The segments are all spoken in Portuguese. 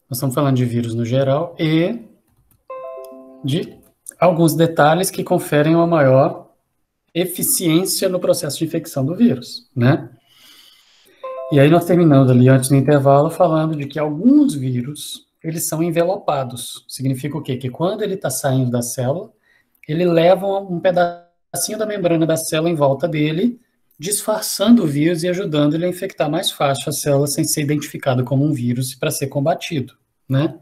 Nós estamos falando de vírus no geral e de alguns detalhes que conferem uma maior eficiência no processo de infecção do vírus, né? E aí nós terminamos ali antes do intervalo falando de que alguns vírus, eles são envelopados. Significa o quê? Que quando ele está saindo da célula, ele leva um pedacinho da membrana da célula em volta dele, disfarçando o vírus e ajudando ele a infectar mais fácil a célula sem ser identificado como um vírus para ser combatido, né?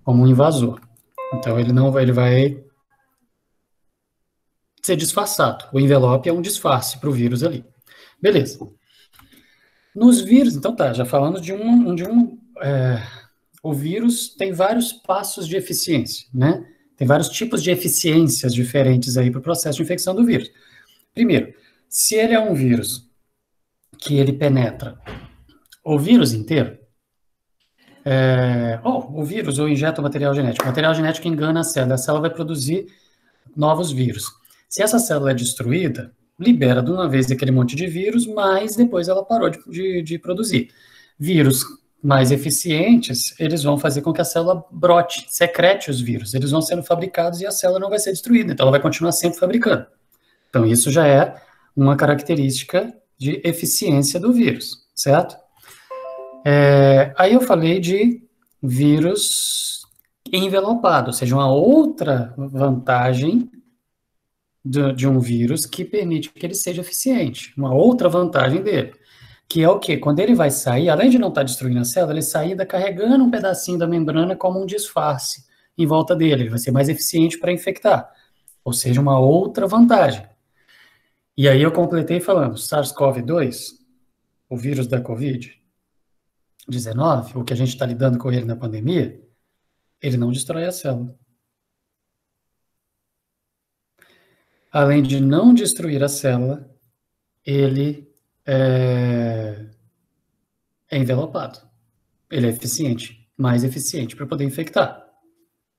Como um invasor. Então ele vai ser disfarçado. O envelope é um disfarce para o vírus ali. Beleza. Nos vírus, então tá, já falamos o vírus tem vários passos de eficiência, né? Tem vários tipos de eficiências diferentes aí para o processo de infecção do vírus. Primeiro, se ele é um vírus que ele penetra o vírus inteiro, o vírus ou injeta o material genético engana a célula vai produzir novos vírus. Se essa célula é destruída, libera de uma vez aquele monte de vírus, mas depois ela parou de produzir. Vírus mais eficientes, eles vão fazer com que a célula brote, secrete os vírus. Eles vão sendo fabricados e a célula não vai ser destruída, então ela vai continuar sempre fabricando. Então isso já é uma característica de eficiência do vírus, certo? Aí eu falei de vírus envelopado, ou seja, uma outra vantagem de um vírus que permite que ele seja eficiente, uma outra vantagem dele, que é o quê? Quando ele vai sair, além de não estar destruindo a célula, ele sai carregando um pedacinho da membrana como um disfarce em volta dele, ele vai ser mais eficiente para infectar, ou seja, uma outra vantagem. E aí eu completei falando, SARS-CoV-2, o vírus da Covid-19, o que a gente está lidando com ele na pandemia, ele não destrói a célula. Além de não destruir a célula, ele é envelopado. Ele é eficiente, mais eficiente para poder infectar.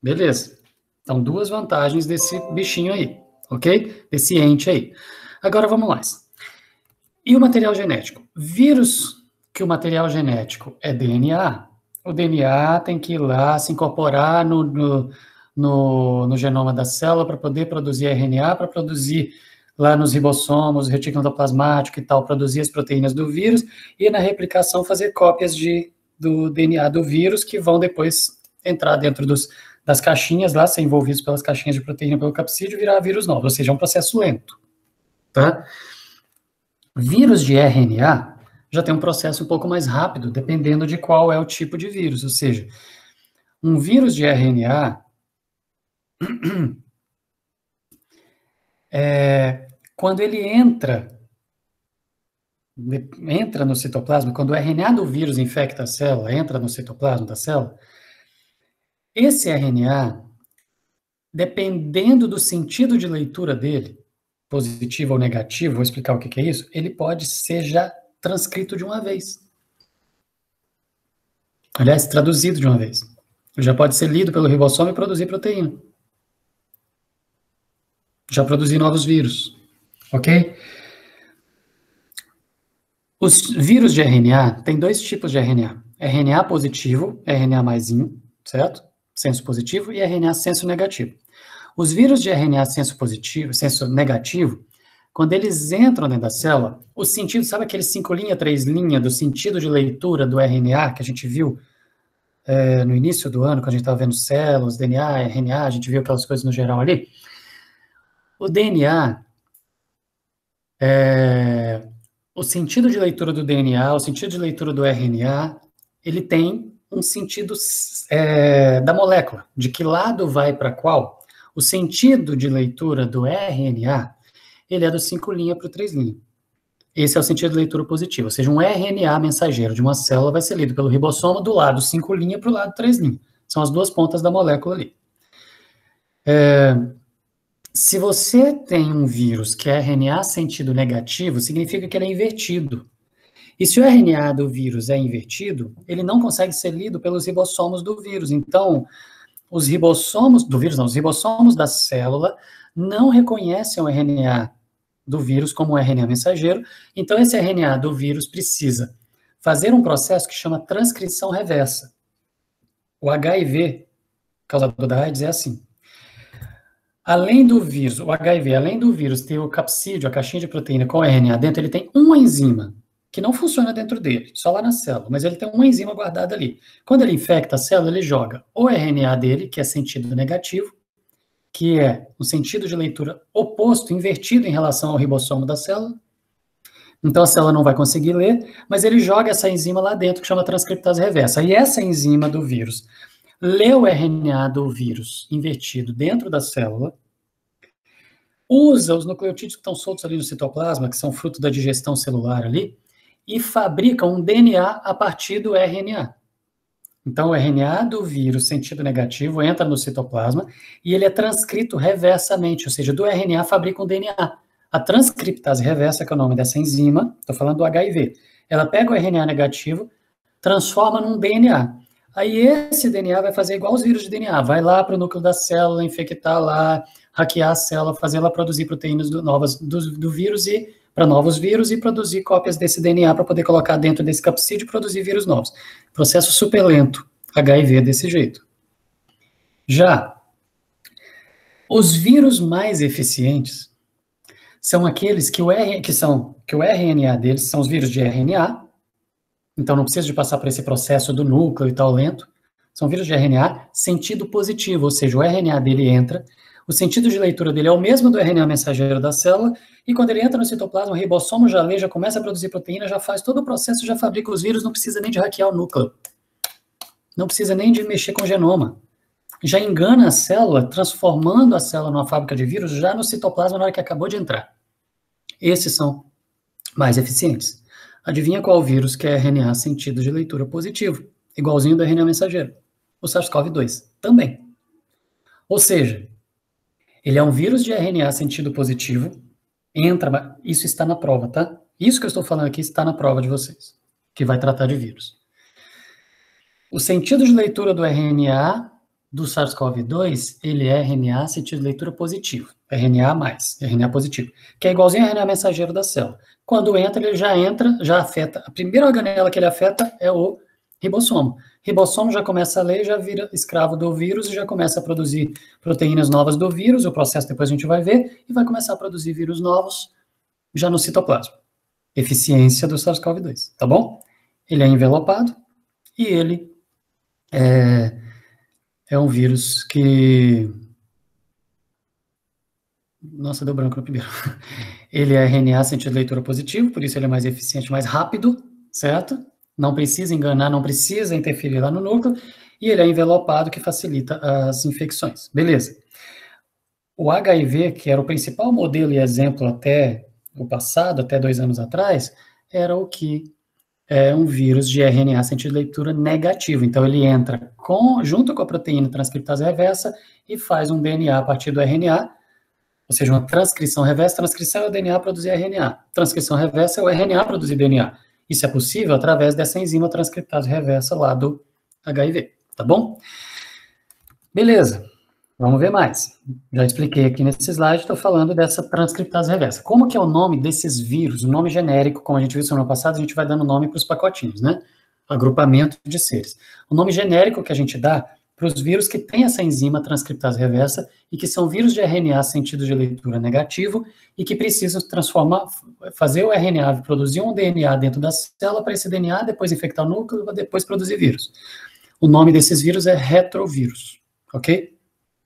Beleza. Então, duas vantagens desse bichinho aí, ok? Desse ente aí. Agora, vamos lá. E o material genético? Vírus que o material genético é DNA, o DNA tem que ir lá se incorporar no genoma da célula para poder produzir RNA, para produzir lá nos ribossomos, retículo endoplasmático e tal, produzir as proteínas do vírus e na replicação fazer cópias do DNA do vírus que vão depois entrar dentro das caixinhas lá, ser envolvidos pelas caixinhas de proteína pelo capsídeo e virar vírus novo, ou seja, é um processo lento, tá? Vírus de RNA já tem um processo um pouco mais rápido, dependendo de qual é o tipo de vírus, ou seja, um vírus de RNA quando ele entra no citoplasma, quando o RNA do vírus infecta a célula, entra no citoplasma da célula, esse RNA, dependendo do sentido de leitura dele, positivo ou negativo, vou explicar o que é isso, ele pode ser já transcrito de uma vez. Aliás, traduzido de uma vez. Ele já pode ser lido pelo ribossomo e produzir proteína. Já produzir novos vírus, ok? Os vírus de RNA, tem dois tipos de RNA. RNA positivo, RNA maisinho, certo? Senso positivo, e RNA senso negativo. Os vírus de RNA senso positivo, senso negativo, quando eles entram dentro da célula, o sentido, sabe aquele 5 linha, 3 linha do sentido de leitura do RNA que a gente viu no início do ano, quando a gente estava vendo células, DNA, RNA, a gente viu aquelas coisas no geral ali? O DNA, o sentido de leitura do DNA, o sentido de leitura do RNA, ele tem um sentido da molécula, de que lado vai para qual. O sentido de leitura do RNA, ele é do 5' para o 3'. Esse é o sentido de leitura positivo, ou seja, um RNA mensageiro de uma célula vai ser lido pelo ribossomo do lado 5' para o lado 3'. São as duas pontas da molécula ali. Se você tem um vírus que é RNA sentido negativo, significa que ele é invertido. E se o RNA do vírus é invertido, ele não consegue ser lido pelos ribossomos do vírus. Então, os ribossomos do vírus, não, os ribossomos da célula não reconhecem o RNA do vírus como um RNA mensageiro. Então, esse RNA do vírus precisa fazer um processo que chama transcrição reversa. O HIV, causador da AIDS, é assim. Além do vírus, o HIV, além do vírus ter o capsídeo, a caixinha de proteína com RNA dentro, ele tem uma enzima que não funciona dentro dele, só lá na célula, mas ele tem uma enzima guardada ali. Quando ele infecta a célula, ele joga o RNA dele, que é sentido negativo, que é um sentido de leitura oposto, invertido em relação ao ribossomo da célula. Então a célula não vai conseguir ler, mas ele joga essa enzima lá dentro, que chama transcriptase reversa. E essa enzima do vírus lê o RNA do vírus invertido dentro da célula, usa os nucleotídeos que estão soltos ali no citoplasma, que são fruto da digestão celular ali, e fabrica um DNA a partir do RNA. Então, o RNA do vírus, sentido negativo, entra no citoplasma e ele é transcrito reversamente, ou seja, do RNA fabrica um DNA. A transcriptase reversa, que é o nome dessa enzima, estou falando do HIV, ela pega o RNA negativo, transforma num DNA. Aí esse DNA vai fazer igual os vírus de DNA, vai lá para o núcleo da célula, infectar lá, hackear a célula, fazer ela produzir proteínas novas do vírus e para novos vírus e produzir cópias desse DNA para poder colocar dentro desse capsídeo e produzir vírus novos. Processo super lento, HIV desse jeito. Já os vírus mais eficientes são aqueles que o RNA deles são os vírus de RNA, então não precisa de passar por esse processo do núcleo e tal lento, são vírus de RNA sentido positivo, ou seja, o RNA dele entra, o sentido de leitura dele é o mesmo do RNA mensageiro da célula, e quando ele entra no citoplasma, o ribossomo já lê, já começa a produzir proteína, já faz todo o processo, já fabrica os vírus, não precisa nem de hackear o núcleo. Não precisa nem de mexer com o genoma. Já engana a célula, transformando a célula numa fábrica de vírus já no citoplasma na hora que acabou de entrar. Esses são mais eficientes. Adivinha qual vírus que é RNA sentido de leitura positivo? Igualzinho do RNA mensageiro. O SARS-CoV-2 também. Ou seja, ele é um vírus de RNA sentido positivo, isso está na prova, tá? Isso que eu estou falando aqui está na prova de vocês, que vai tratar de vírus. O sentido de leitura do RNA do SARS-CoV-2, ele é RNA sentido de leitura positivo, RNA positivo, que é igualzinho ao RNA mensageiro da célula. Quando entra, ele já afeta, a primeira organela que ele afeta é o ribossomo. Ribossomo já começa a ler, já vira escravo do vírus e já começa a produzir proteínas novas do vírus, o processo depois a gente vai ver, e vai começar a produzir vírus novos já no citoplasma. Eficiência do SARS-CoV-2, tá bom? Ele é envelopado e ele é um vírus que... Nossa, deu branco no primeiro. Ele é RNA sentido de leitura positivo, por isso ele é mais eficiente, mais rápido, certo? Não precisa enganar, não precisa interferir lá no núcleo, e ele é envelopado, que facilita as infecções. Beleza. O HIV, que era o principal modelo e exemplo até o passado, até 2 anos atrás, era o que é um vírus de RNA sentido de leitura negativo. Então, ele entra junto com a proteína transcriptase reversa e faz um DNA a partir do RNA, ou seja, uma transcrição reversa. Transcrição é o DNA produzir RNA. Transcrição reversa é o RNA produzir DNA. Isso é possível através dessa enzima transcriptase reversa lá do HIV, tá bom? Beleza, vamos ver mais. Já expliquei aqui nesse slide, estou falando dessa transcriptase reversa. Como que é o nome desses vírus? O nome genérico, como a gente viu semana passada, a gente vai dando nome para os pacotinhos, né? Agrupamento de seres. O nome genérico que a gente dá para os vírus que têm essa enzima transcriptase reversa e que são vírus de RNA sentido de leitura negativo e que precisam fazer o RNA produzir um DNA dentro da célula para esse DNA depois infectar o núcleo e depois produzir vírus. O nome desses vírus é retrovírus, ok?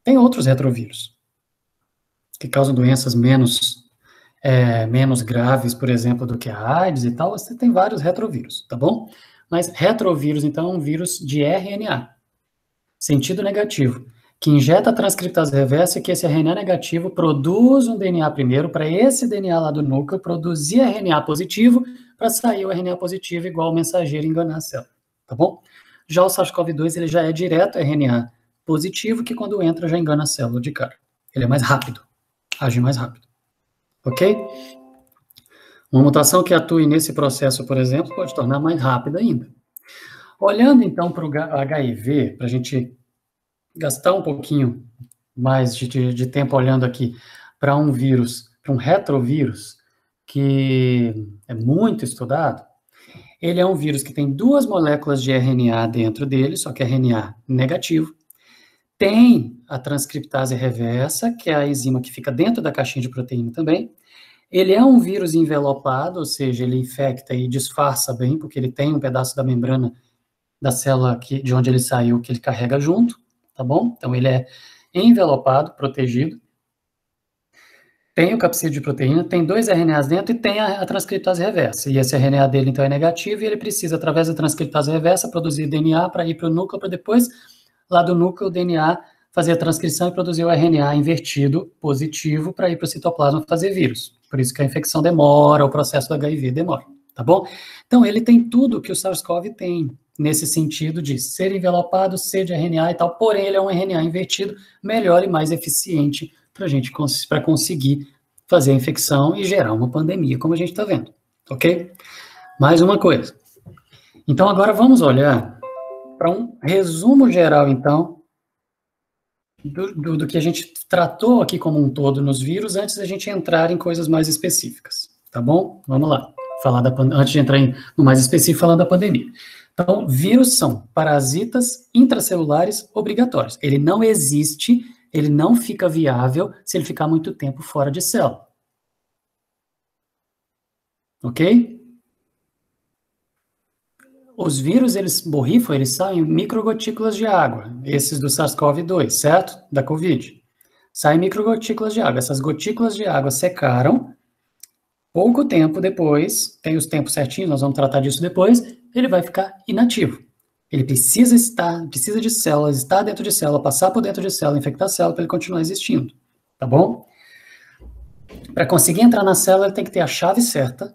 Tem outros retrovírus que causam doenças menos graves, por exemplo, do que a AIDS e tal. Você tem vários retrovírus, tá bom? Mas retrovírus, então, é um vírus de RNA, sentido negativo, que injeta a transcriptase reversa e que esse RNA negativo produz um DNA primeiro, para esse DNA lá do núcleo produzir RNA positivo, para sair o RNA positivo igual o mensageiro e enganar a célula, tá bom? Já o SARS-CoV-2, ele já é direto RNA positivo, que quando entra já engana a célula de cara. Ele é mais rápido, age mais rápido, ok? Uma mutação que atue nesse processo, por exemplo, pode tornar mais rápida ainda. Olhando, então, para o HIV, para a gente gastar um pouquinho mais de tempo olhando aqui para um vírus, para um retrovírus, que é muito estudado, Ele é um vírus que tem 2 moléculas de RNA dentro dele, só que RNA negativo. Tem a transcriptase reversa, que é a enzima que fica dentro da caixinha de proteína também. Ele é um vírus envelopado, ou seja, ele infecta e disfarça bem, porque ele tem um pedaço da membrana da célula de onde ele saiu, que ele carrega junto, tá bom? Então, ele é envelopado, protegido. Tem o capsídeo de proteína, tem 2 RNAs dentro e tem a transcriptase reversa. E esse RNA dele, então, é negativo e ele precisa, através da transcriptase reversa, produzir DNA para ir para o núcleo, para depois, lá do núcleo, o DNA fazer a transcrição e produzir o RNA invertido, positivo, para ir para o citoplasma fazer vírus. Por isso que a infecção demora, o processo do HIV demora, tá bom? Então, ele tem tudo que o SARS-CoV tem, nesse sentido de ser envelopado, ser de RNA e tal, porém, ele é um RNA invertido, melhor e mais eficiente para conseguir fazer a infecção e gerar uma pandemia, como a gente está vendo, ok? Mais uma coisa. Então, agora vamos olhar para um resumo geral, então, do que a gente tratou aqui como um todo nos vírus, antes da gente entrar em coisas mais específicas, tá bom? Vamos lá, antes de entrar no mais específico, falando da pandemia. Então, vírus são parasitas intracelulares obrigatórios. Ele não existe, ele não fica viável se ele ficar muito tempo fora de célula. Ok? Os vírus, eles borrifam, eles saem em microgotículas de água, esses do SARS-CoV-2, certo? Da Covid. Saem microgotículas de água. Essas gotículas de água secaram, pouco tempo depois, tem os tempos certinhos, nós vamos tratar disso depois, ele vai ficar inativo. Ele precisa de células, estar dentro de célula, passar por dentro de célula, infectar a célula para ele continuar existindo, tá bom? Para conseguir entrar na célula, ele tem que ter a chave certa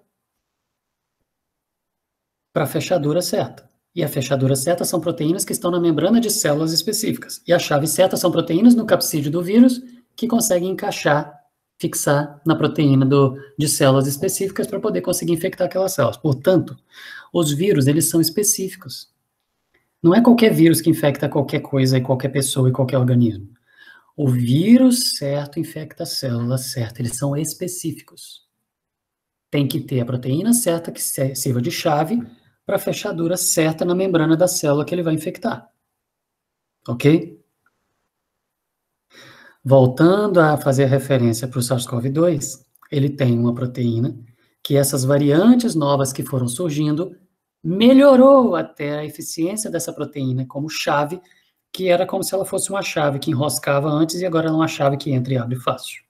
para a fechadura certa. E a fechadura certa são proteínas que estão na membrana de células específicas. E a chave certa são proteínas no capsídeo do vírus que conseguem encaixar, fixar na proteína de células específicas para poder conseguir infectar aquelas células. Portanto, os vírus, eles são específicos. Não é qualquer vírus que infecta qualquer coisa e qualquer pessoa e qualquer organismo. O vírus certo infecta a célula certa, eles são específicos. Tem que ter a proteína certa que sirva de chave para a fechadura certa na membrana da célula que ele vai infectar. Ok? Voltando a fazer referência para o SARS-CoV-2, ele tem uma proteína que essas variantes novas que foram surgindo melhorou até a eficiência dessa proteína como chave, que era como se ela fosse uma chave que enroscava antes e agora é uma chave que entra e abre fácil.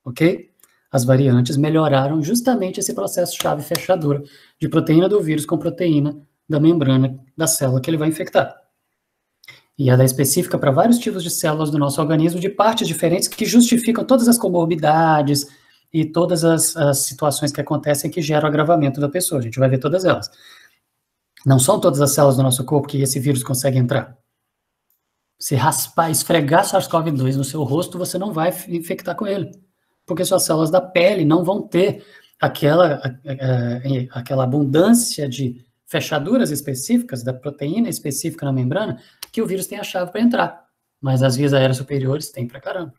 Ok? As variantes melhoraram justamente esse processo chave-fechadura de proteína do vírus com proteína da membrana da célula que ele vai infectar. E ela é específica para vários tipos de células do nosso organismo, de partes diferentes, que justificam todas as comorbidades e todas as situações que acontecem que geram agravamento da pessoa. A gente vai ver todas elas. Não são todas as células do nosso corpo que esse vírus consegue entrar. Se raspar, esfregar SARS-CoV-2 no seu rosto, você não vai infectar com ele. Porque suas células da pele não vão ter aquela abundância de fechaduras específicas, da proteína específica na membrana, que o vírus tem a chave para entrar. Mas as vias aéreas superiores tem pra caramba.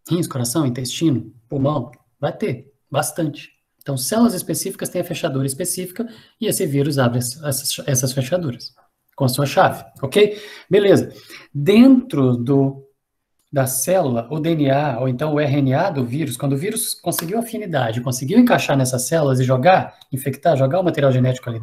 Rins, coração, intestino, pulmão, vai ter bastante. Então, células específicas têm a fechadura específica e esse vírus abre essas fechaduras com a sua chave, ok? Beleza. Dentro da célula, o DNA, ou então o RNA do vírus, quando o vírus conseguiu afinidade, conseguiu encaixar nessas células e infectar, jogar o material genético ali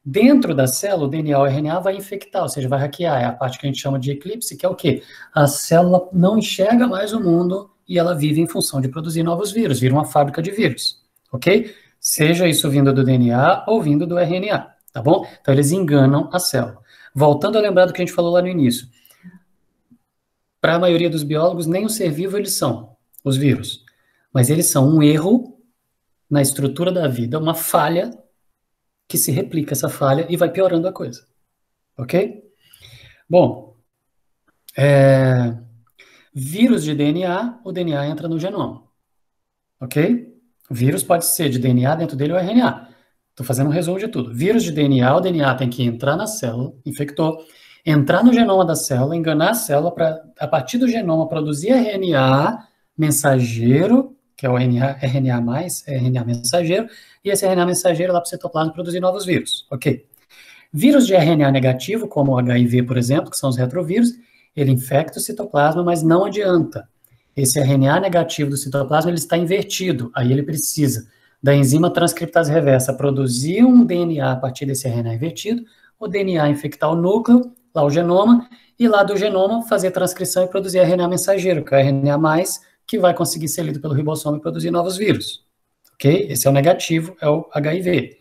dentro da célula, o DNA ou o RNA vai infectar, ou seja, vai hackear, é a parte que a gente chama de eclipse, que é o quê? A célula não enxerga mais o mundo e ela vive em função de produzir novos vírus, vira uma fábrica de vírus, ok? Seja isso vindo do DNA ou vindo do RNA, tá bom? Então, eles enganam a célula. Voltando a lembrar do que a gente falou lá no início, para a maioria dos biólogos, nem o ser vivo eles são, os vírus. Mas eles são um erro na estrutura da vida, uma falha que se replica essa falha e vai piorando a coisa. Ok? Bom, vírus de DNA, o DNA entra no genoma. Ok? O vírus pode ser de DNA dentro dele ou RNA. Estou fazendo um resumo de tudo. Vírus de DNA, o DNA tem que entrar na célula, infectou, entrar no genoma da célula, enganar a célula para, a partir do genoma, produzir RNA mensageiro que é o RNA+, RNA mensageiro, e esse RNA mensageiro lá para o citoplasma produzir novos vírus, ok? Vírus de RNA negativo, como o HIV, por exemplo, que são os retrovírus, ele infecta o citoplasma, mas não adianta. Esse RNA negativo do citoplasma, ele está invertido, aí ele precisa da enzima transcriptase reversa produzir um DNA a partir desse RNA invertido, o DNA infectar o núcleo, lá o genoma, e lá do genoma fazer transcrição e produzir RNA mensageiro, que é o RNA+, que vai conseguir ser lido pelo ribossomo e produzir novos vírus. Ok? Esse é o negativo, é o HIV.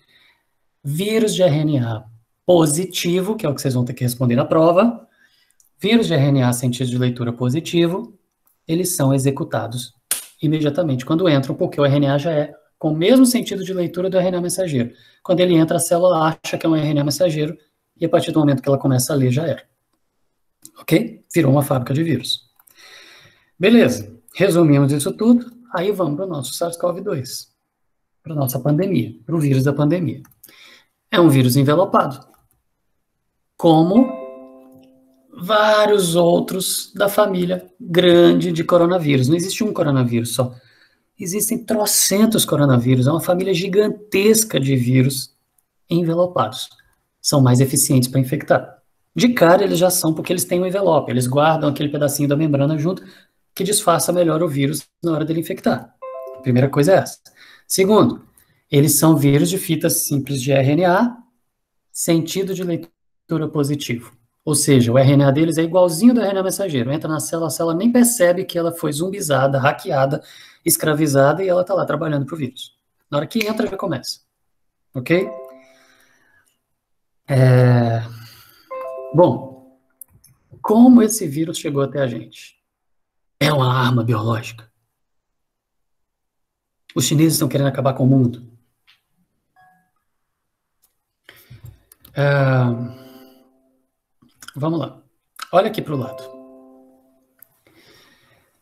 Vírus de RNA positivo, que é o que vocês vão ter que responder na prova, vírus de RNA sentido de leitura positivo, eles são executados imediatamente quando entram, porque o RNA já é com o mesmo sentido de leitura do RNA mensageiro. Quando ele entra, a célula acha que é um RNA mensageiro, e a partir do momento que ela começa a ler, já era. Ok? Virou uma fábrica de vírus. Beleza. Resumimos isso tudo, aí vamos para o nosso SARS-CoV-2, para a nossa pandemia, para o vírus da pandemia. É um vírus envelopado, como vários outros da família grande de coronavírus. Não existe um coronavírus só. Existem trocentos coronavírus. É uma família gigantesca de vírus envelopados. São mais eficientes para infectar. De cara, eles já são, porque eles têm um envelope. Eles guardam aquele pedacinho da membrana junto, que disfarça melhor o vírus na hora dele infectar. A primeira coisa é essa. Segundo, eles são vírus de fita simples de RNA, sentido de leitura positivo. Ou seja, o RNA deles é igualzinho do RNA mensageiro. Entra na célula, a célula nem percebe que ela foi zumbizada, hackeada, escravizada, e ela está lá trabalhando para o vírus. Na hora que entra, já começa. Ok? Bom, como esse vírus chegou até a gente? É uma arma biológica. Os chineses estão querendo acabar com o mundo. Vamos lá. Olha aqui para o lado.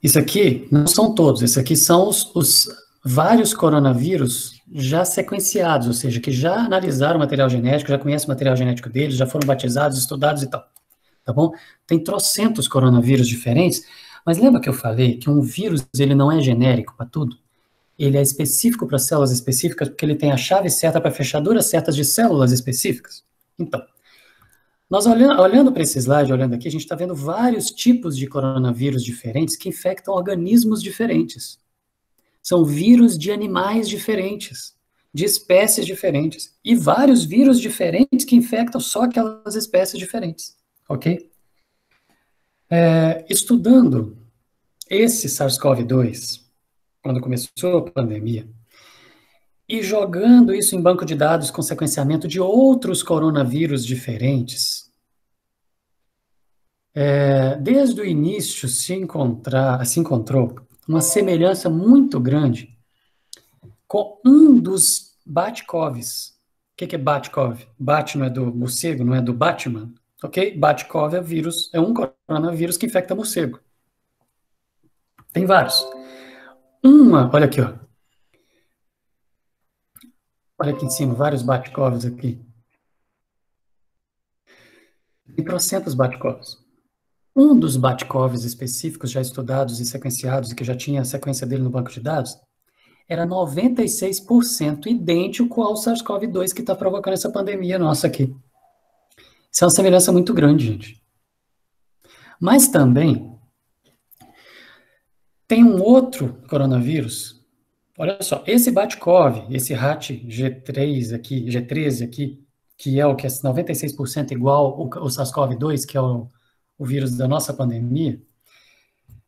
Isso aqui não são todos. Isso aqui são os vários coronavírus já sequenciados, ou seja, que já analisaram o material genético, já conhecem o material genético deles, já foram batizados, estudados e tal. Tá bom? Tem trocentos coronavírus diferentes, mas lembra que eu falei que um vírus ele não é genérico para tudo? Ele é específico para células específicas porque ele tem a chave certa para fechaduras certas de células específicas. Então, nós olhando para esse slide, olhando aqui, a gente está vendo vários tipos de coronavírus diferentes que infectam organismos diferentes. São vírus de animais diferentes, de espécies diferentes, e vários vírus diferentes que infectam só aquelas espécies diferentes, ok? Estudando esse SARS-CoV-2, quando começou a pandemia, e jogando isso em banco de dados com sequenciamento de outros coronavírus diferentes, desde o início se encontrou uma semelhança muito grande com um dos Bat-Covs. O que é Bat-Cov? Bat não é do morcego, não é do Batman, ok? Bat-Cov é um coronavírus que infecta morcego. Tem vários. Olha aqui, ó. Olha aqui em cima, vários Bat-Covs aqui. Tem trocentos Bat-Covs. Um dos Bat-Covs específicos já estudados e sequenciados, e que já tinha a sequência dele no banco de dados, era 96% idêntico ao SARS-CoV-2 que está provocando essa pandemia nossa aqui. Isso é uma semelhança muito grande, gente. Mas também tem um outro coronavírus. Olha só, esse Bat-Cov, esse RAT G3 aqui, G13 aqui, que é o que é 96% igual ao SARS-CoV-2, que é o vírus da nossa pandemia,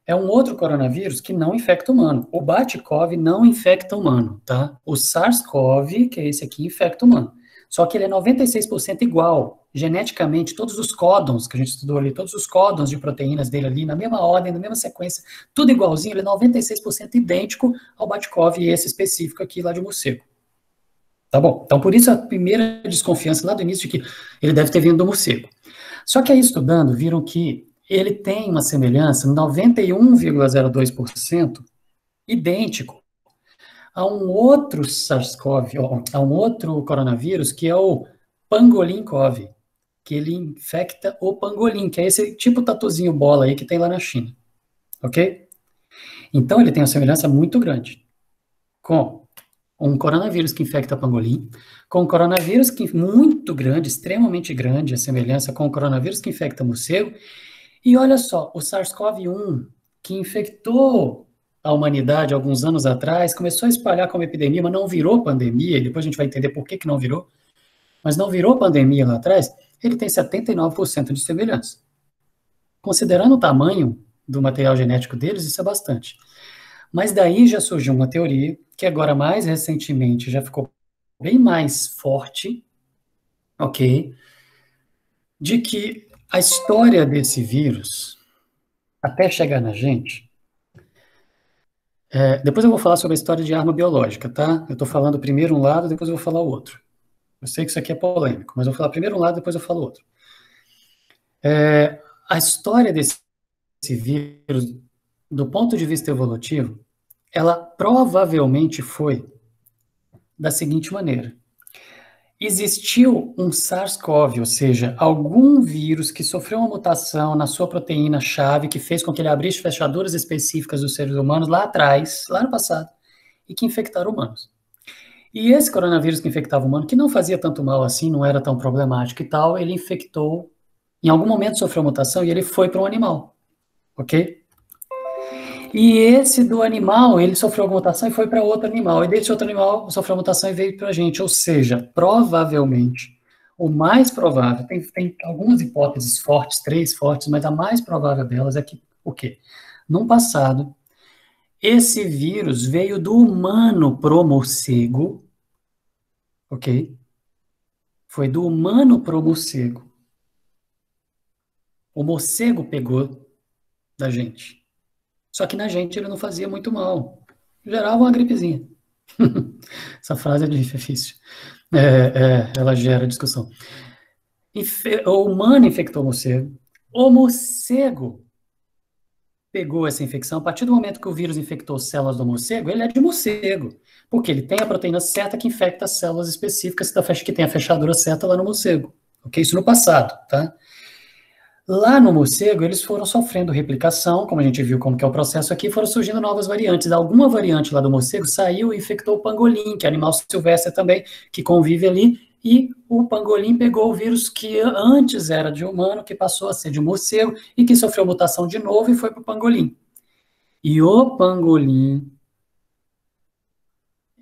é um outro coronavírus que não infecta humano. O Bat-Cov não infecta humano, tá? O SARS-CoV, que é esse aqui, infecta humano. Só que ele é 96% igual. Geneticamente, todos os códons que a gente estudou ali, todos os códons de proteínas dele ali, na mesma ordem, na mesma sequência, tudo igualzinho, ele é 96% idêntico ao Bat-Cov, e esse específico aqui lá de morcego. Tá bom? Então, por isso a primeira desconfiança lá do início de que ele deve ter vindo do morcego. Só que aí, estudando, viram que ele tem uma semelhança, 91,02%, idêntico a um outro SARS-CoV, a um outro coronavírus, que é o Pangolin-CoV, que ele infecta o pangolim, que é esse tipo tatuzinho bola aí que tem lá na China, ok? Então, ele tem uma semelhança muito grande. com um coronavírus que infecta pangolim, com um coronavírus que muito grande, extremamente grande, a semelhança com o coronavírus que infecta morcego, e olha só, o SARS-CoV-1, que infectou a humanidade alguns anos atrás, começou a espalhar como epidemia, mas não virou pandemia, e depois a gente vai entender por que não virou, mas não virou pandemia lá atrás, ele tem 79% de semelhança. Considerando o tamanho do material genético deles, isso é bastante. Mas daí já surgiu uma teoria, que agora mais recentemente já ficou bem mais forte, ok? De que a história desse vírus, até chegar na gente, depois eu vou falar sobre a história de arma biológica, tá? Eu tô falando primeiro um lado, depois eu vou falar o outro. Eu sei que isso aqui é polêmico, mas eu vou falar primeiro um lado, depois eu falo o outro. A história desse vírus, do ponto de vista evolutivo, ela provavelmente foi da seguinte maneira. Existiu um SARS-CoV, ou seja, algum vírus que sofreu uma mutação na sua proteína-chave que fez com que ele abrisse fechaduras específicas dos seres humanos lá atrás, lá no passado, e que infectaram humanos. E esse coronavírus que infectava o humano, que não fazia tanto mal assim, não era tão problemático e tal, ele infectou, em algum momento sofreu mutação e ele foi para um animal, ok? E esse do animal, ele sofreu alguma mutação e foi para outro animal. E desse outro animal sofreu mutação e veio para a gente. Ou seja, provavelmente, o mais provável, tem algumas hipóteses fortes, 3 fortes, mas a mais provável delas é que, o quê? No passado, esse vírus veio do humano pro morcego, ok? Foi do humano pro morcego. O morcego pegou da gente. Só que na gente ele não fazia muito mal. Gerava uma gripezinha. Essa frase é difícil. Ela gera discussão. O humano infectou o morcego. O morcego pegou essa infecção. A partir do momento que o vírus infectou células do morcego, ele é de morcego. Porque ele tem a proteína certa que infecta as células específicas que tem a fechadura certa lá no morcego. Ok? Isso no passado, tá? Lá no morcego, eles foram sofrendo replicação, como a gente viu como que é o processo aqui, foram surgindo novas variantes. Alguma variante lá do morcego saiu e infectou o pangolim, que é animal silvestre também, que convive ali, e o pangolim pegou o vírus que antes era de humano, que passou a ser de morcego, e que sofreu mutação de novo e foi para o pangolim. E o pangolim,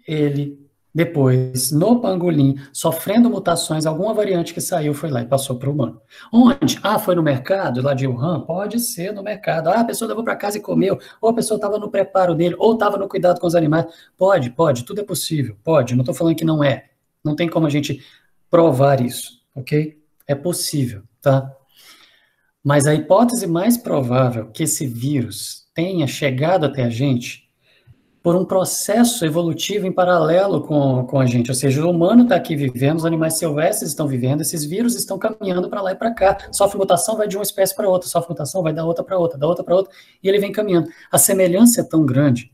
ele... Depois, no pangolim, sofrendo mutações, alguma variante que saiu foi lá e passou para o humano. Onde? Ah, foi no mercado, lá de Wuhan? Pode ser no mercado. Ah, a pessoa levou para casa e comeu, ou a pessoa estava no preparo dele, ou estava no cuidado com os animais. Pode, tudo é possível, pode. Não estou falando que não é. Não tem como a gente provar isso, ok? É possível, tá? Mas a hipótese mais provável que esse vírus tenha chegado até a gente por um processo evolutivo em paralelo com a gente, ou seja, o humano está aqui vivendo, os animais silvestres estão vivendo, esses vírus estão caminhando para lá e para cá, sofre mutação, vai de uma espécie para outra, sofre mutação, vai da outra para outra, da outra para outra, e ele vem caminhando. A semelhança é tão grande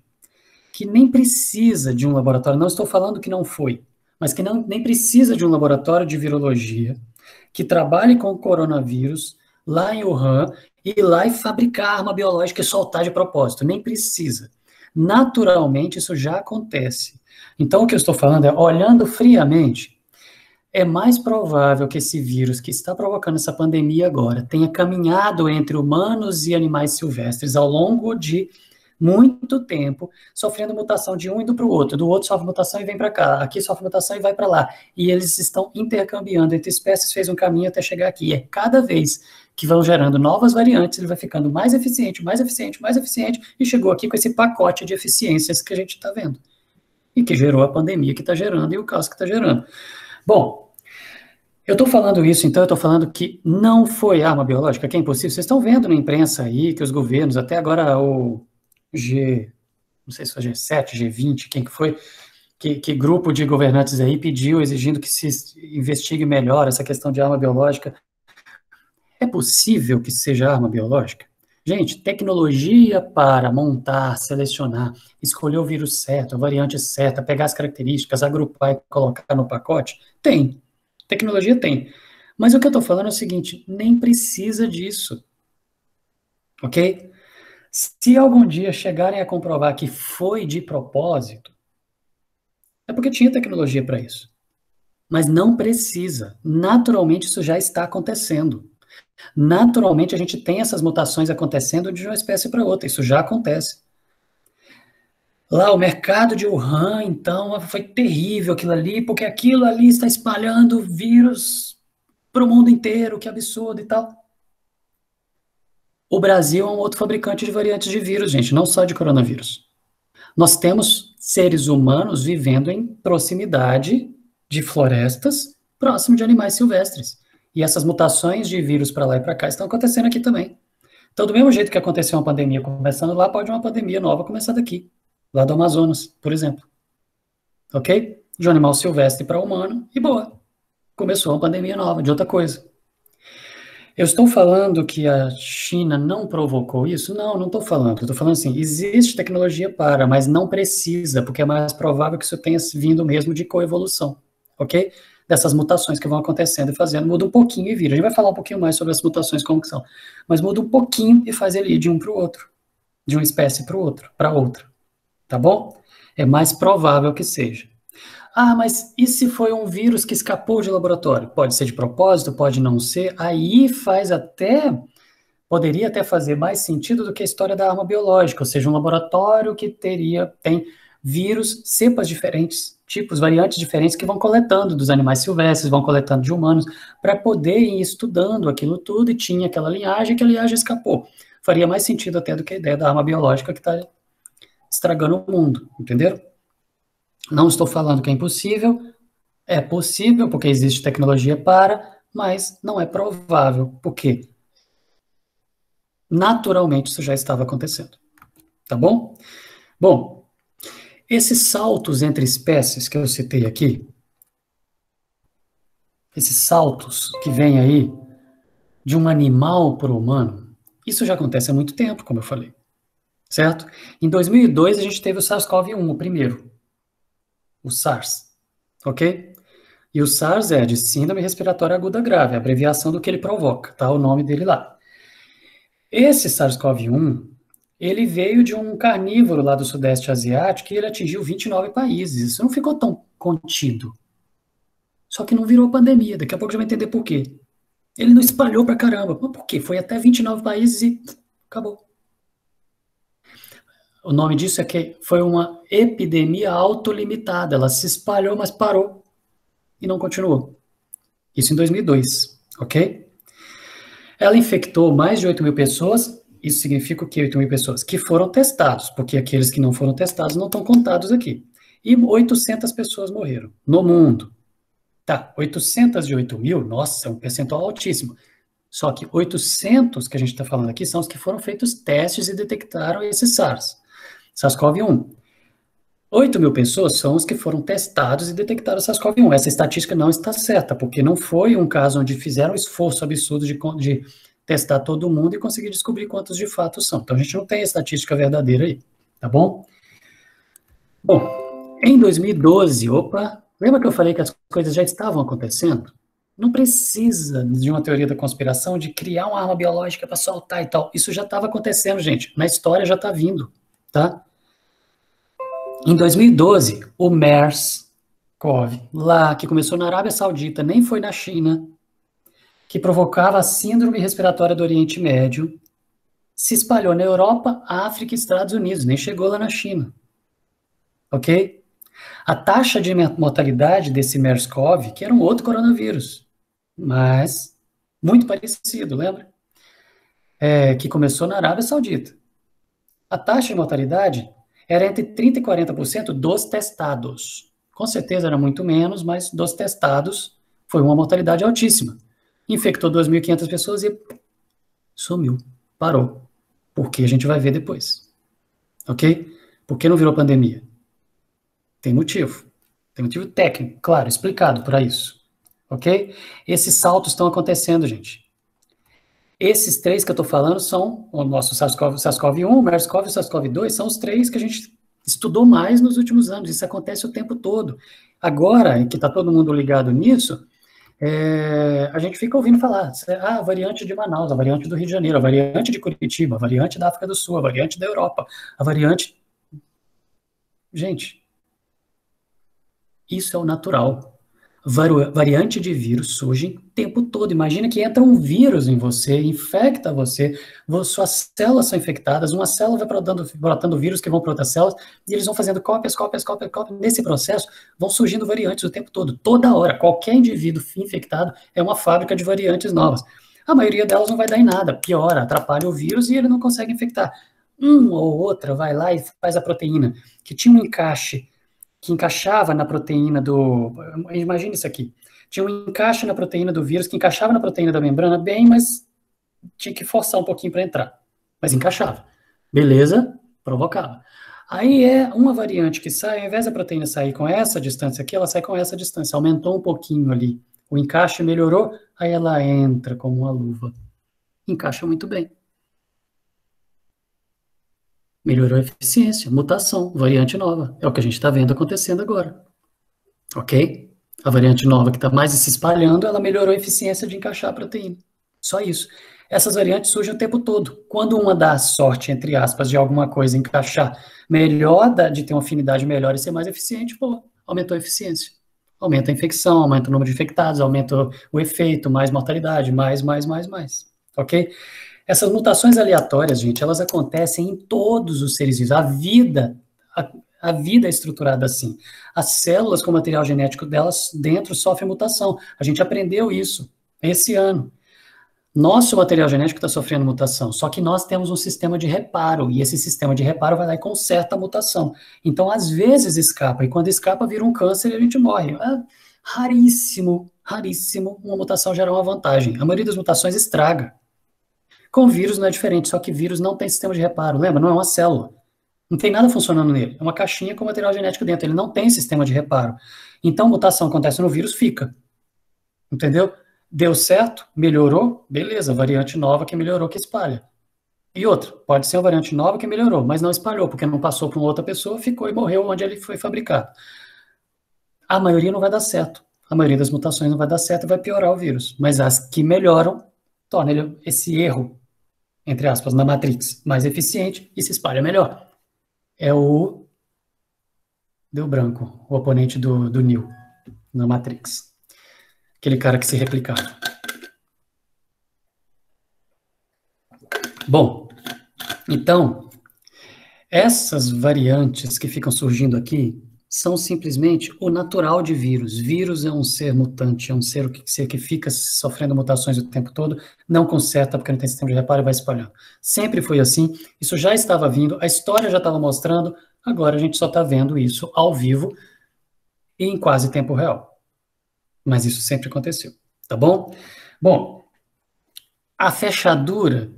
que nem precisa de um laboratório, não estou falando que não foi, mas que nem precisa de um laboratório de virologia que trabalhe com o coronavírus lá em Wuhan e ir lá e fabricar arma biológica e soltar de propósito, nem precisa. Naturalmente, isso já acontece. Então, o que eu estou falando é, olhando friamente, é mais provável que esse vírus que está provocando essa pandemia agora tenha caminhado entre humanos e animais silvestres ao longo de muito tempo, sofrendo mutação de um indo para o outro, do outro sofre mutação e vem para cá, aqui sofre mutação e vai para lá, e eles estão intercambiando entre espécies, fez um caminho até chegar aqui, e cada vez que vão gerando novas variantes, ele vai ficando mais eficiente, mais eficiente, mais eficiente, e chegou aqui com esse pacote de eficiências que a gente está vendo, e que gerou a pandemia que está gerando, e o caos que está gerando. Bom, eu estou falando isso, então eu estou falando que não foi arma biológica, que é impossível. Vocês estão vendo na imprensa aí que os governos, até agora o não sei se foi G7, G20, quem que foi, que grupo de governantes aí pediu, exigindo que se investigue melhor essa questão de arma biológica. É possível que seja arma biológica? Gente, tecnologia para montar, selecionar, escolher o vírus certo, a variante certa, pegar as características, agrupar e colocar no pacote, tem. Tecnologia tem. Mas o que eu estou falando é o seguinte, nem precisa disso. Ok? Se algum dia chegarem a comprovar que foi de propósito, É porque tinha tecnologia para isso. Mas não precisa. Naturalmente, isso já está acontecendo. Naturalmente, a gente tem essas mutações acontecendo de uma espécie para outra. Isso já acontece. Lá, o mercado de Wuhan, então, foi terrível aquilo ali, porque aquilo ali está espalhando vírus para o mundo inteiro, que absurdo e tal. O Brasil é um outro fabricante de variantes de vírus, gente, não só de coronavírus. Nós temos seres humanos vivendo em proximidade de florestas, próximo de animais silvestres. E essas mutações de vírus para lá e para cá estão acontecendo aqui também. Então, do mesmo jeito que aconteceu uma pandemia começando lá, pode uma pandemia nova começar daqui, lá do Amazonas, por exemplo. Ok? De um animal silvestre para humano, e boa. Começou uma pandemia nova, de outra coisa. Eu estou falando que a China não provocou isso? Não, não estou falando. Eu estou falando assim, existe tecnologia para, mas não precisa, porque é mais provável que isso tenha vindo mesmo de coevolução, ok? Dessas mutações que vão acontecendo e fazendo, muda um pouquinho e vira. A gente vai falar um pouquinho mais sobre as mutações, como que são. Mas muda um pouquinho e faz ele ir de um para o outro, de uma espécie para o outro, para outra, tá bom? É mais provável que seja. Ah, mas e se foi um vírus que escapou de laboratório? Pode ser de propósito, pode não ser. Aí poderia até fazer mais sentido do que a história da arma biológica, ou seja, um laboratório que tem vírus, cepas diferentes, tipos, variantes diferentes que vão coletando dos animais silvestres, vão coletando de humanos, para poder ir estudando aquilo tudo e tinha aquela linhagem, que a linhagem escapou. Faria mais sentido até do que a ideia da arma biológica que está estragando o mundo, entenderam? Não estou falando que é possível, porque existe tecnologia para, mas não é provável, porque naturalmente isso já estava acontecendo. Tá bom? Bom, esses saltos entre espécies que eu citei aqui, esses saltos que vêm aí de um animal para o humano, isso já acontece há muito tempo, como eu falei, certo? Em 2002 a gente teve o SARS-CoV-1, o primeiro, o SARS, ok? E o SARS é de Síndrome Respiratória Aguda Grave, a abreviação do que ele provoca, tá? O nome dele lá. Esse SARS-CoV-1, ele veio de um carnívoro lá do Sudeste Asiático e ele atingiu 29 países. Isso não ficou tão contido. Só que não virou pandemia. Daqui a pouco já vai entender por quê. Ele não espalhou pra caramba. Mas por quê? Foi até 29 países e acabou. O nome disso é que foi uma epidemia autolimitada. Ela se espalhou, mas parou e não continuou. Isso em 2002, ok? Ela infectou mais de 8 mil pessoas. Isso significa o que 8 mil pessoas? Que foram testados, porque aqueles que não foram testados não estão contados aqui. E 800 pessoas morreram no mundo. Tá, 800 de 8 mil, nossa, é um percentual altíssimo. Só que 800 que a gente está falando aqui são os que foram feitos testes e detectaram esse SARS-CoV-1. 8 mil pessoas são os que foram testados e detectaram o SARS-CoV-1. Essa estatística não está certa, porque não foi um caso onde fizeram um esforço absurdo de testar todo mundo e conseguir descobrir quantos de fato são. Então, a gente não tem a estatística verdadeira aí, tá bom? Bom, em 2012, lembra que eu falei que as coisas já estavam acontecendo? Não precisa de uma teoria da conspiração de criar uma arma biológica para soltar e tal. Isso já estava acontecendo, gente. Na história já está vindo, tá? Em 2012, o MERS-CoV, lá que começou na Arábia Saudita, nem foi na China, que provocava a síndrome respiratória do Oriente Médio, se espalhou na Europa, África e Estados Unidos, nem chegou lá na China. Ok? A taxa de mortalidade desse MERS-CoV, que era um outro coronavírus, mas muito parecido, lembra? Que começou na Arábia Saudita. A taxa de mortalidade era entre 30% e 40% dos testados. Com certeza era muito menos, mas dos testados foi uma mortalidade altíssima. Infectou 2.500 pessoas e sumiu, parou. Por que a gente vai ver depois. Ok? Por que não virou pandemia? Tem motivo. Tem motivo técnico, claro, explicado para isso. Ok? Esses saltos estão acontecendo, gente. Esses três que eu estou falando são o nosso SARS-CoV-1, o MERS-CoV e o SARS-CoV-2, são os três que a gente estudou mais nos últimos anos. Isso acontece o tempo todo. Agora, que está todo mundo ligado nisso, a gente fica ouvindo falar, a variante de Manaus, a variante do Rio de Janeiro, a variante de Curitiba, a variante da África do Sul, a variante da Europa, a variante... Gente, Isso é o natural. Variante de vírus surge o tempo todo. Imagina que entra um vírus em você, infecta você, suas células são infectadas, uma célula vai brotando vírus que vão para outras células, e eles vão fazendo cópias. Nesse processo, vão surgindo variantes o tempo todo, toda hora. Qualquer indivíduo infectado é uma fábrica de variantes novas. A maioria delas não vai dar em nada, piora, atrapalha o vírus e ele não consegue infectar. Uma ou outra vai lá e faz a proteína, que tinha um encaixe, que encaixava na proteína do... Imagina isso aqui. Tinha um encaixe na proteína do vírus, que encaixava na proteína da membrana bem, mas tinha que forçar um pouquinho para entrar. Mas encaixava. Beleza? Provocava. Aí é uma variante que sai, ao invés da proteína sair com essa distância aqui, ela sai com essa distância. Aumentou um pouquinho ali. O encaixe melhorou, aí ela entra como uma luva. Encaixa muito bem. Melhorou a eficiência, mutação, variante nova. É o que a gente está vendo acontecendo agora. Ok? A variante nova que está mais se espalhando, ela melhorou a eficiência de encaixar a proteína. Só isso. Essas variantes surgem o tempo todo. Quando uma dá sorte, entre aspas, de alguma coisa encaixar melhor, de ter uma afinidade melhor e ser mais eficiente, pô, aumentou a eficiência. Aumenta a infecção, aumenta o número de infectados, aumenta o efeito, mais mortalidade, mais. Ok? Essas mutações aleatórias, gente, elas acontecem em todos os seres vivos. A vida é estruturada assim. As células com o material genético delas dentro sofrem mutação. A gente aprendeu isso esse ano. Nosso material genético está sofrendo mutação, só que nós temos um sistema de reparo, e esse sistema de reparo vai lá e conserta a mutação. Então, às vezes escapa, e quando escapa, vira um câncer e a gente morre. É raríssimo uma mutação gerar uma vantagem. A maioria das mutações estraga. Com vírus não é diferente, só que vírus não tem sistema de reparo, lembra? Não é uma célula. Não tem nada funcionando nele. É uma caixinha com material genético dentro. Ele não tem sistema de reparo. Então, mutação acontece no vírus, fica. Entendeu? Deu certo, melhorou, beleza, variante nova que melhorou, que espalha. E outra, pode ser uma variante nova que melhorou, mas não espalhou, porque não passou para uma outra pessoa, ficou e morreu onde ele foi fabricado. A maioria não vai dar certo. A maioria das mutações não vai dar certo e vai piorar o vírus. Mas as que melhoram, tornam esse erro, entre aspas, na matrix mais eficiente e se espalha melhor. É o... Deu branco, o oponente do Neo na Matrix. Aquele cara que se replicava. Bom, então, essas variantes que ficam surgindo aqui são simplesmente o natural de vírus. Vírus é um ser mutante, é um ser que fica sofrendo mutações o tempo todo, não conserta porque não tem sistema de reparo e vai espalhando. Sempre foi assim, isso já estava vindo, a história já estava mostrando, agora a gente só está vendo isso ao vivo e em quase tempo real. Mas isso sempre aconteceu, tá bom? Bom, a fechadura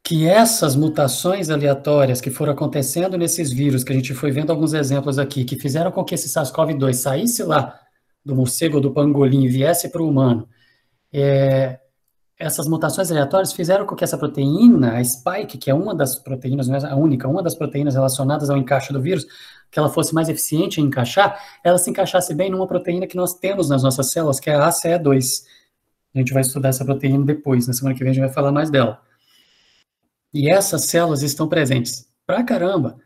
que essas mutações aleatórias que foram acontecendo nesses vírus, que a gente foi vendo alguns exemplos aqui, que fizeram com que esse SARS-CoV-2 saísse lá do morcego ou do pangolim e viesse para o humano, essas mutações aleatórias fizeram com que essa proteína, a spike, que é uma das proteínas, não é a única, uma das proteínas relacionadas ao encaixe do vírus, que ela fosse mais eficiente em encaixar, ela se encaixasse bem numa proteína que nós temos nas nossas células, que é a ACE2. A gente vai estudar essa proteína depois, na semana que vem a gente vai falar mais dela. E essas células estão presentes pra caramba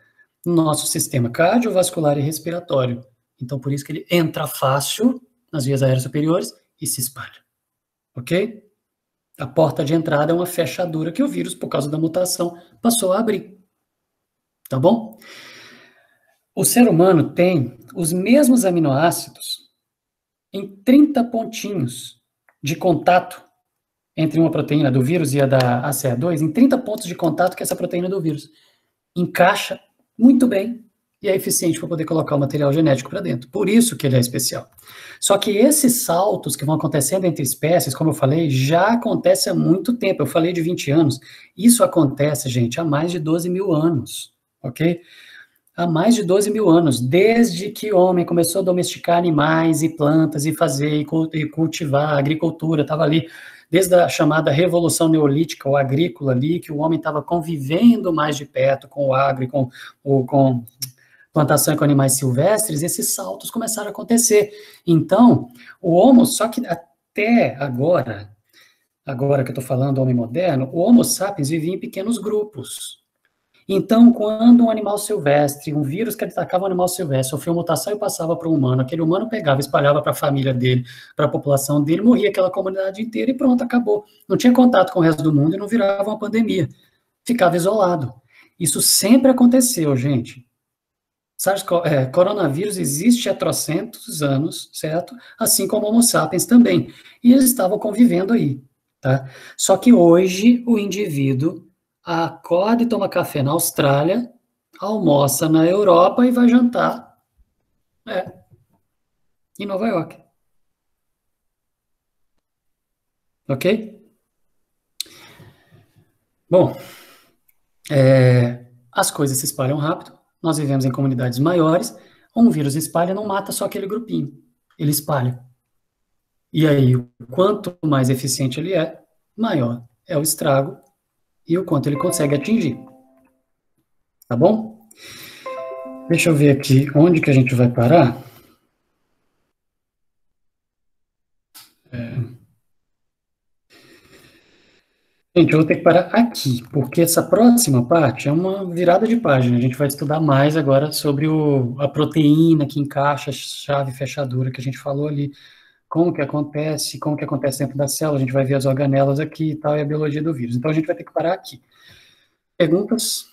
no nosso sistema cardiovascular e respiratório. Então, por isso que ele entra fácil nas vias aéreas superiores e se espalha. Ok? A porta de entrada é uma fechadura que o vírus, por causa da mutação, passou a abrir. Tá bom? O ser humano tem os mesmos aminoácidos em 30 pontinhos de contato entre uma proteína do vírus e a da ACE2, em 30 pontos de contato que essa proteína do vírus encaixa muito bem e é eficiente para poder colocar o material genético para dentro. Por isso que ele é especial. Só que esses saltos que vão acontecendo entre espécies, como eu falei, já acontece há muito tempo. Eu falei de 20 anos. Isso acontece, gente, há mais de 12 mil anos, ok? Há mais de 12 mil anos, desde que o homem começou a domesticar animais e plantas e fazer e cultivar, a agricultura estava ali, desde a chamada Revolução Neolítica ou Agrícola ali, que o homem estava convivendo mais de perto com o agro e com plantação e com animais silvestres, esses saltos começaram a acontecer. Então, o Homo, só que até agora que eu estou falando do homem moderno, o Homo sapiens vivia em pequenos grupos. Então, quando um animal silvestre, um vírus que atacava um animal silvestre, sofreu mutação e passava para um humano, aquele humano pegava, espalhava para a família dele, para a população dele, morria aquela comunidade inteira e pronto, acabou. Não tinha contato com o resto do mundo e não virava uma pandemia. Ficava isolado. Isso sempre aconteceu, gente. Coronavírus existe há trocentos anos, certo? Assim como Homo sapiens também. E eles estavam convivendo aí, tá? Só que hoje o indivíduo acorda e toma café na Austrália, almoça na Europa e vai jantar, em Nova York, ok? Bom, as coisas se espalham rápido, nós vivemos em comunidades maiores, um vírus espalha, não mata só aquele grupinho, ele espalha. E aí, quanto mais eficiente ele é, maior é o estrago e o quanto ele consegue atingir. Tá bom? Deixa eu ver aqui onde que a gente vai parar. Gente, eu vou ter que parar aqui, porque essa próxima parte é uma virada de página. A gente vai estudar mais agora sobre a proteína que encaixa a chave fechadura que a gente falou ali, como que acontece dentro da célula, a gente vai ver as organelas aqui e tal, e a biologia do vírus. Então a gente vai ter que parar aqui. Perguntas?